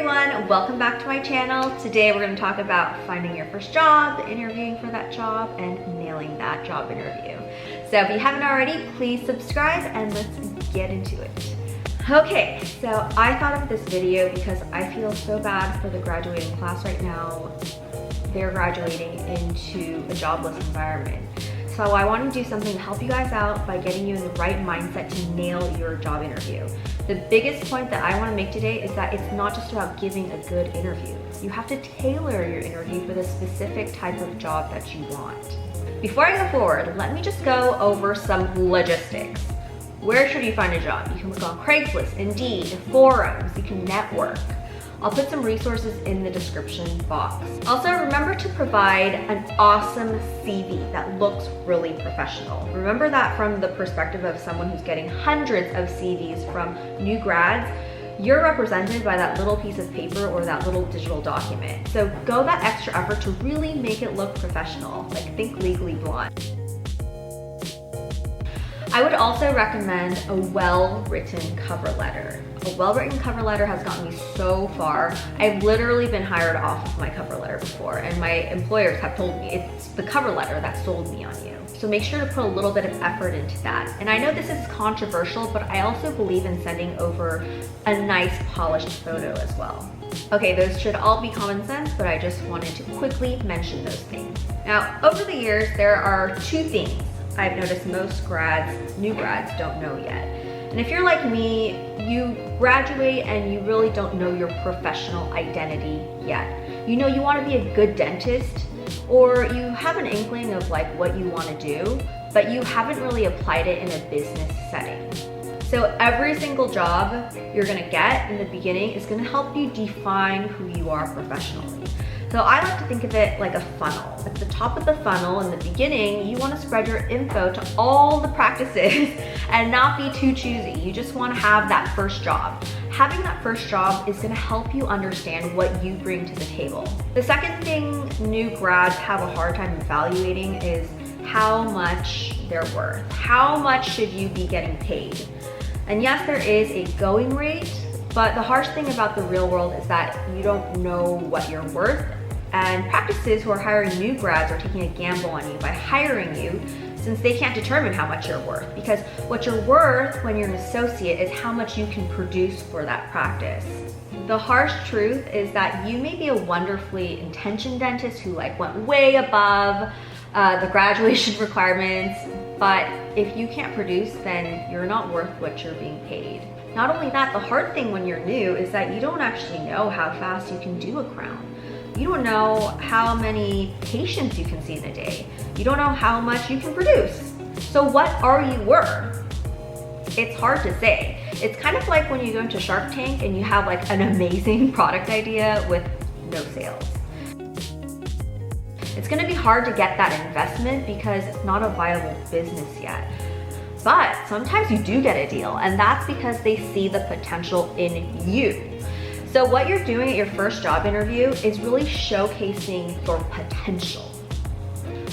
everyone, welcome back to my channel. Today we're going to talk about finding your first job, interviewing for that job, and nailing that job interview. So if you haven't already, please subscribe and let's get into it. Okay, so I thought of this video because I feel so bad for the graduating class right now. They're graduating into a jobless environment. So I want to do something to help you guys out by getting you in the right mindset to nail your job interview. The biggest point that I want to make today is that it's not just about giving a good interview. You have to tailor your interview for the specific type of job that you want. Before I go forward, let me just go over some logistics. Where should you find a job? You can look on Craigslist, Indeed, forums, you can network. I'll put some resources in the description box. Also, remember to provide an awesome CV that looks really professional. Remember that from the perspective of someone who's getting hundreds of CVs from new grads, you're represented by that little piece of paper or that little digital document. So go that extra effort to really make it look professional, like think Legally Blonde. I would also recommend a well-written cover letter. A well-written cover letter has gotten me so far. I've literally been hired off of my cover letter before, and my employers have told me it's the cover letter that sold me on you. So make sure to put a little bit of effort into that. And I know this is controversial, but I also believe in sending over a nice polished photo as well. Okay, those should all be common sense, but I just wanted to quickly mention those things. Now, over the years, there are two things I've noticed most grads, new grads, don't know yet. And if you're like me, you graduate and you really don't know your professional identity yet. You know you want to be a good dentist, or you have an inkling of like what you want to do, but you haven't really applied it in a business setting. So every single job you're gonna get in the beginning is gonna help you define who you are professionally. So I like to think of it like a funnel. At the top of the funnel in the beginning, you want to spread your info to all the practices and not be too choosy. You just want to have that first job. Having that first job is going to help you understand what you bring to the table. The second thing new grads have a hard time evaluating is how much they're worth. How much should you be getting paid? And yes, there is a going rate, but the harsh thing about the real world is that you don't know what you're worth, and practices who are hiring new grads are taking a gamble on you by hiring you since they can't determine how much you're worth, because what you're worth when you're an associate is how much you can produce for that practice. The harsh truth is that you may be a wonderfully intentioned dentist who went way above the graduation requirements, but if you can't produce, then you're not worth what you're being paid. Not only that, the hard thing when you're new is that you don't actually know how fast you can do a crown. You don't know how many patients you can see in a day. You don't know how much you can produce. So what are you worth? It's hard to say. It's kind of like when you go into Shark Tank and you have an amazing product idea with no sales. It's gonna be hard to get that investment because it's not a viable business yet. But sometimes you do get a deal, and that's because they see the potential in you. So what you're doing at your first job interview is really showcasing your potential.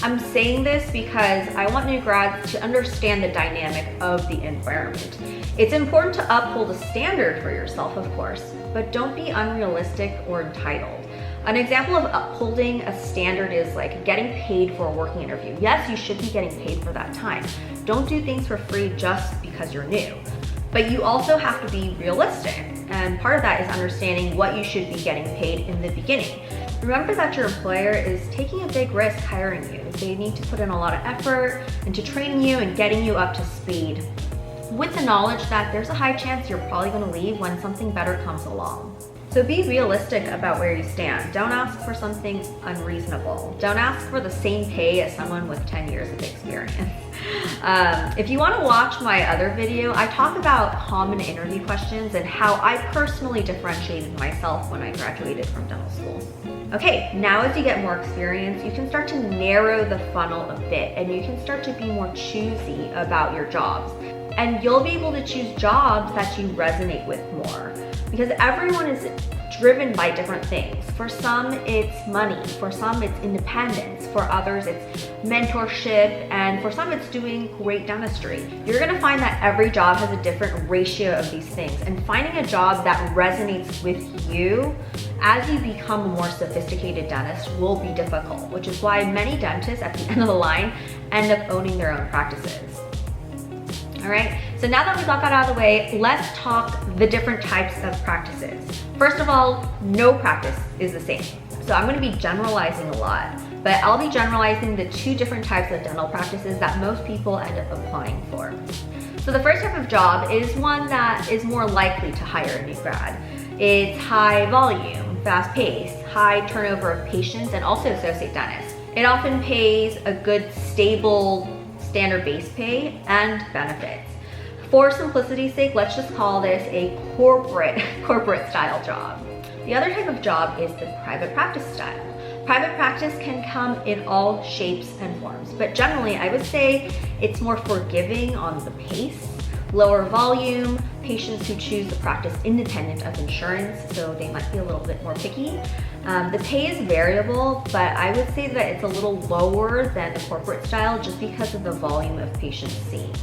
I'm saying this because I want new grads to understand the dynamic of the environment. It's important to uphold a standard for yourself, of course, but don't be unrealistic or entitled. An example of upholding a standard is getting paid for a working interview. Yes, you should be getting paid for that time. Don't do things for free just because you're new. But you also have to be realistic. And part of that is understanding what you should be getting paid in the beginning. Remember that your employer is taking a big risk hiring you. They need to put in a lot of effort into training you and getting you up to speed, with the knowledge that there's a high chance you're probably gonna leave when something better comes along. So be realistic about where you stand. Don't ask for something unreasonable. Don't ask for the same pay as someone with 10 years of experience. If you want to watch my other video, I talk about common interview questions and how I personally differentiated myself when I graduated from dental school. Okay, now as you get more experience, you can start to narrow the funnel a bit and you can start to be more choosy about your jobs. And you'll be able to choose jobs that you resonate with more. because everyone is driven by different things. For some, it's money. For some, it's independence. For others, it's mentorship. And for some, it's doing great dentistry. You're gonna find that every job has a different ratio of these things. And finding a job that resonates with you as you become a more sophisticated dentist will be difficult, which is why many dentists at the end of the line end up owning their own practices. All right, so now that we got that out of the way, let's talk the different types of practices. First of all, no practice is the same. So I'm gonna be generalizing a lot, but I'll be generalizing the two different types of dental practices that most people end up applying for. So the first type of job is one that is more likely to hire a new grad. It's high volume, fast pace, high turnover of patients, and also associate dentists. It often pays a good, stable, standard base pay and benefits. For simplicity's sake, let's just call this a corporate style job. The other type of job is the private practice style. Private practice can come in all shapes and forms, but generally I would say it's more forgiving on the pace, lower volume, patients who choose the practice independent of insurance, so they might be a little bit more picky. The pay is variable, but I would say that it's a little lower than the corporate style just because of the volume of patients seen.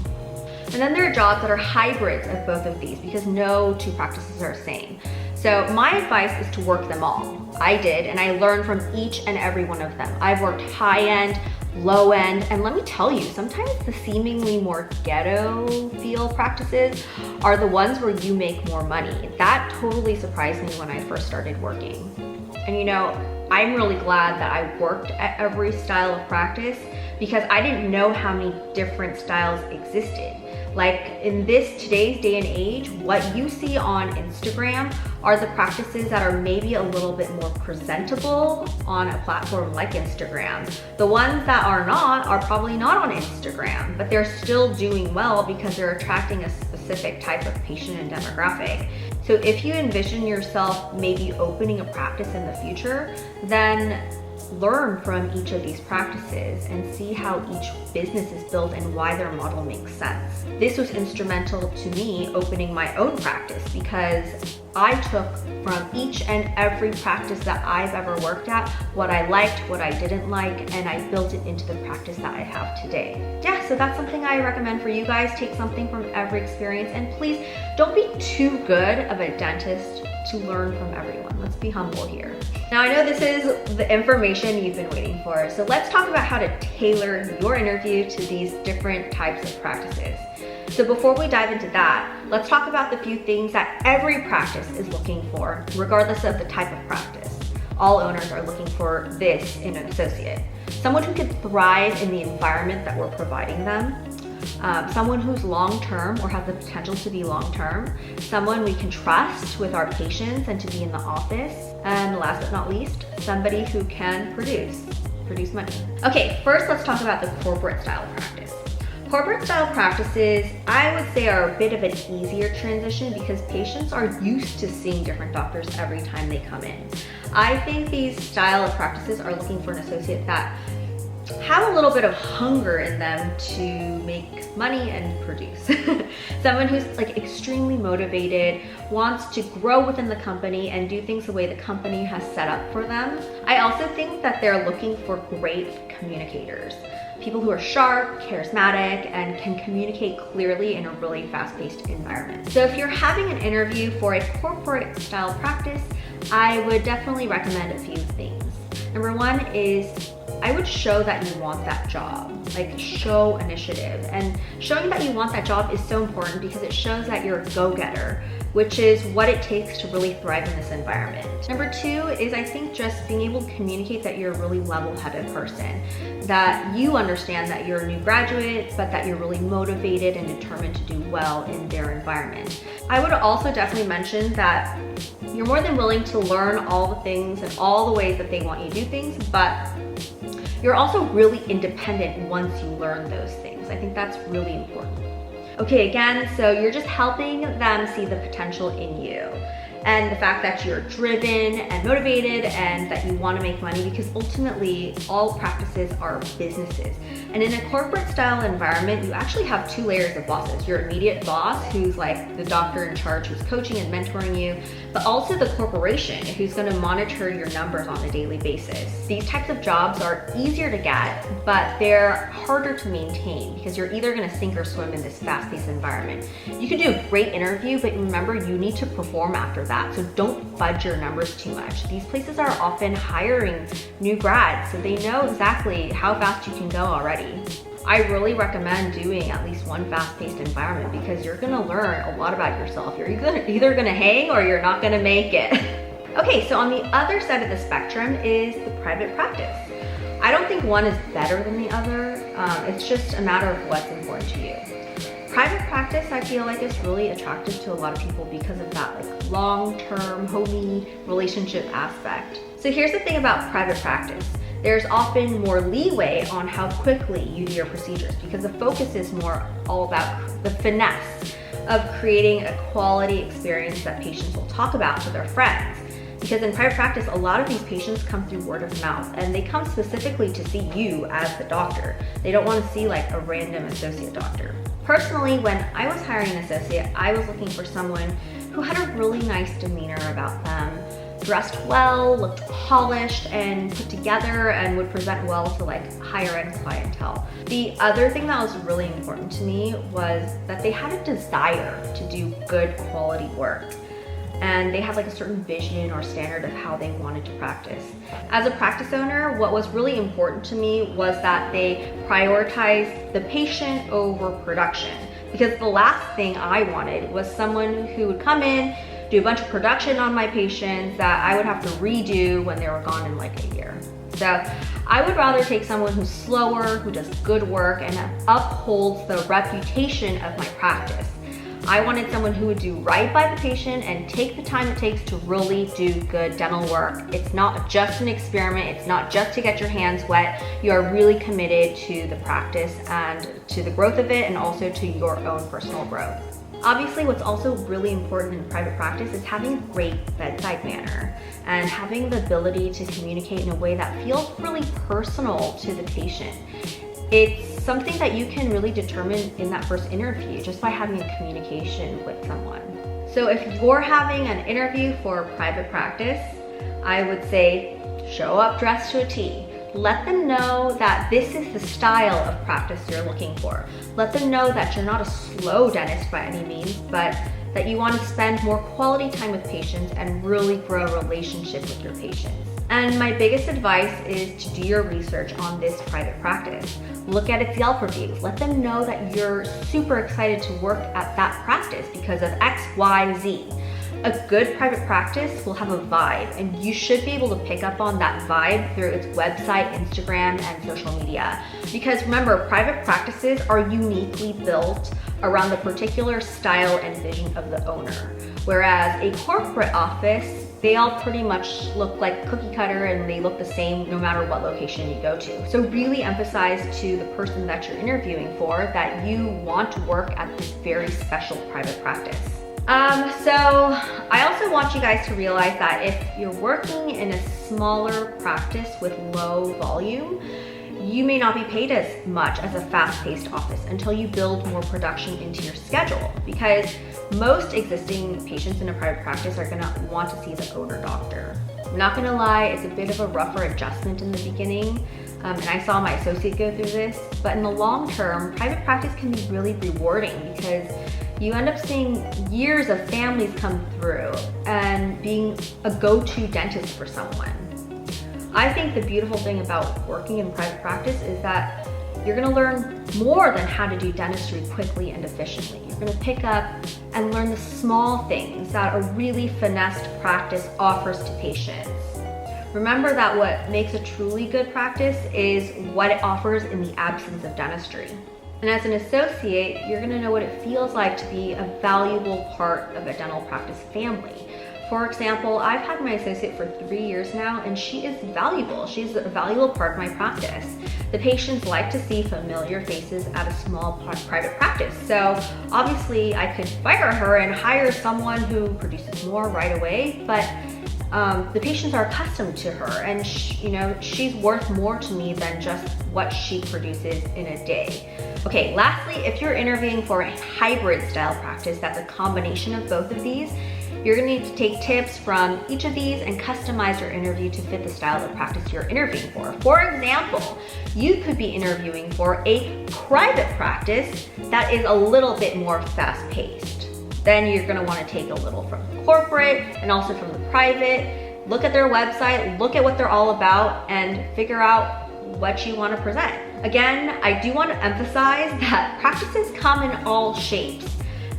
And then there are jobs that are hybrids of both of these because no two practices are the same. So my advice is to work them all. I did, and I learned from each and every one of them. I've worked high end, low end, and let me tell you, sometimes the seemingly more ghetto feel practices are the ones where you make more money. That totally surprised me when I first started working. And you know, I'm really glad that I worked at every style of practice because I didn't know how many different styles existed. Like in today's day and age, what you see on Instagram are the practices that are maybe a little bit more presentable on a platform like Instagram. The ones that are not are probably not on Instagram, but they're still doing well because they're attracting a specific type of patient and demographic. So if you envision yourself maybe opening a practice in the future, then learn from each of these practices and see how each business is built and why their model makes sense. This was instrumental to me opening my own practice because I took from each and every practice that I've ever worked at what I liked, what I didn't like, and I built it into the practice that I have today. Yeah, so that's something I recommend for you guys. Take something from every experience, and please don't be too good of a dentist to learn from everyone. Let's be humble here. Now I know this is the information you've been waiting for, so let's talk about how to tailor your interview to these different types of practices. So before we dive into that, let's talk about the few things that every practice is looking for, regardless of the type of practice. All owners are looking for this in an associate. Someone who can thrive in the environment that we're providing them, someone who's long-term or has the potential to be long-term, someone we can trust with our patients and to be in the office, and last but not least, somebody who can produce money. Okay, first let's talk about the corporate style practice. Corporate style practices, I would say, are a bit of an easier transition because patients are used to seeing different doctors every time they come in. I think these style of practices are looking for an associate that have a little bit of hunger in them to make money and produce. Someone who's like extremely motivated, wants to grow within the company and do things the way the company has set up for them. I also think that they're looking for great communicators. People who are sharp, charismatic, and can communicate clearly in a really fast-paced environment. So if you're having an interview for a corporate style practice, I would definitely recommend a few things. Number one is I would show that you want that job, like show initiative. And showing that you want that job is so important because it shows that you're a go-getter, which is what it takes to really thrive in this environment. Number two is I think just being able to communicate that you're a really level-headed person, that you understand that you're a new graduate, but that you're really motivated and determined to do well in their environment. I would also definitely mention that you're more than willing to learn all the things and all the ways that they want you to do things, but you're also really independent once you learn those things. I think that's really important. Okay, again, so you're just helping them see the potential in you. and the fact that you're driven and motivated and that you want to make money, because ultimately all practices are businesses. And in a corporate style environment, you actually have two layers of bosses. Your immediate boss, who's like the doctor in charge who's coaching and mentoring you, but also the corporation who's going to monitor your numbers on a daily basis. These types of jobs are easier to get, but they're harder to maintain because you're either going to sink or swim in this fast-paced environment. You can do a great interview, but remember, you need to perform after that. So don't fudge your numbers too much. These places are often hiring new grads, so they know exactly how fast you can go already. I really recommend doing at least one fast-paced environment because you're gonna learn a lot about yourself. You're either gonna hang or you're not gonna make it. Okay, so on the other side of the spectrum is the private practice. I don't think one is better than the other. It's just a matter of what's important to you. Private practice, I feel like, is really attractive to a lot of people because of that like long-term, homey relationship aspect. So here's the thing about private practice. There's often more leeway on how quickly you do your procedures because the focus is more all about the finesse of creating a quality experience that patients will talk about to their friends. Because in private practice, a lot of these patients come through word of mouth and they come specifically to see you as the doctor. They don't want to see like a random associate doctor. Personally, when I was hiring an associate, I was looking for someone who had a really nice demeanor about them, dressed well, looked polished and put together, and would present well to like higher end clientele. The other thing that was really important to me was that they had a desire to do good quality work. And they had like a certain vision or standard of how they wanted to practice. As a practice owner, what was really important to me was that they prioritized the patient over production. Because the last thing I wanted was someone who would come in, do a bunch of production on my patients that I would have to redo when they were gone in like a year. So I would rather take someone who's slower, who does good work, and upholds the reputation of my practice. I wanted someone who would do right by the patient and take the time it takes to really do good dental work. It's not just an experiment. It's not just to get your hands wet. You are really committed to the practice and to the growth of it, and also to your own personal growth. Obviously, what's also really important in private practice is having a great bedside manner and having the ability to communicate in a way that feels really personal to the patient. It's something that you can really determine in that first interview just by having a communication with someone. So if you're having an interview for private practice, I would say show up dressed to a T. Let them know that this is the style of practice you're looking for. Let them know that you're not a slow dentist by any means, but that you want to spend more quality time with patients and really grow a relationship with your patients. And my biggest advice is to do your research on this private practice. Look at its Yelp reviews. Let them know that you're super excited to work at that practice because of X, Y, Z. A good private practice will have a vibe, and you should be able to pick up on that vibe through its website, Instagram, and social media. Because remember, private practices are uniquely built around the particular style and vision of the owner. Whereas a corporate office, they all pretty much look like cookie cutter and they look the same no matter what location you go to. So really emphasize to the person that you're interviewing for that you want to work at this very special private practice. So I also want you guys to realize that if you're working in a smaller practice with low volume, you may not be paid as much as a fast-paced office until you build more production into your schedule, because most existing patients in a private practice are gonna want to see the owner doctor. I'm not gonna lie, it's a bit of a rougher adjustment in the beginning, and I saw my associate go through this, but in the long term, private practice can be really rewarding because you end up seeing years of families come through and being a go-to dentist for someone. I think the beautiful thing about working in private practice is that you're gonna learn more than how to do dentistry quickly and efficiently. You're gonna pick up and learn the small things that a really finessed practice offers to patients. Remember that what makes a truly good practice is what it offers in the absence of dentistry. And as an associate, you're gonna know what it feels like to be a valuable part of a dental practice family. For example, I've had my associate for 3 years now, and she is valuable. She's a valuable part of my practice. The patients like to see familiar faces at a small private practice. So obviously I could fire her and hire someone who produces more right away, but the patients are accustomed to her, and she's worth more to me than just what she produces in a day. Okay, lastly, if you're interviewing for a hybrid style practice that's a combination of both of these, you're gonna need to take tips from each of these and customize your interview to fit the style of practice you're interviewing for. For example, you could be interviewing for a private practice that is a little bit more fast-paced. Then you're gonna wanna take a little from the corporate and also from the private, look at their website, look at what they're all about, and figure out what you wanna present. Again, I do wanna emphasize that practices come in all shapes.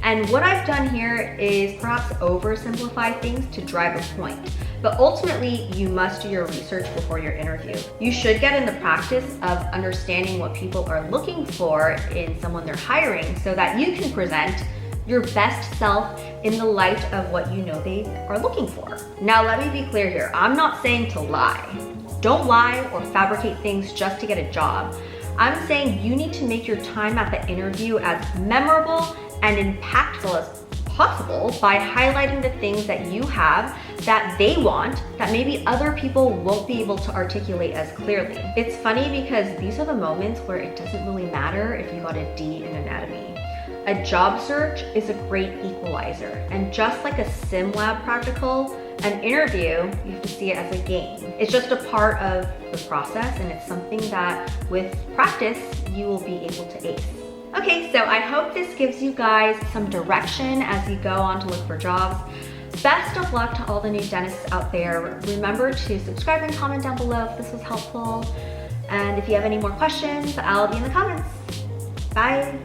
And what I've done here is perhaps oversimplify things to drive a point. But ultimately, you must do your research before your interview. You should get in the practice of understanding what people are looking for in someone they're hiring so that you can present your best self in the light of what you know they are looking for. Now, let me be clear here. I'm not saying to lie. Don't lie or fabricate things just to get a job. I'm saying you need to make your time at the interview as memorable and impactful as possible by highlighting the things that you have that they want that maybe other people won't be able to articulate as clearly. It's funny because these are the moments where it doesn't really matter if you got a D in anatomy. A job search is a great equalizer, and just like a sim lab practical, an interview, you have to see it as a game. It's just a part of the process, and it's something that with practice, you will be able to ace. Okay, so I hope this gives you guys some direction as you go on to look for jobs. Best of luck to all the new dentists out there. Remember to subscribe and comment down below if this was helpful. And if you have any more questions, I'll be in the comments. Bye.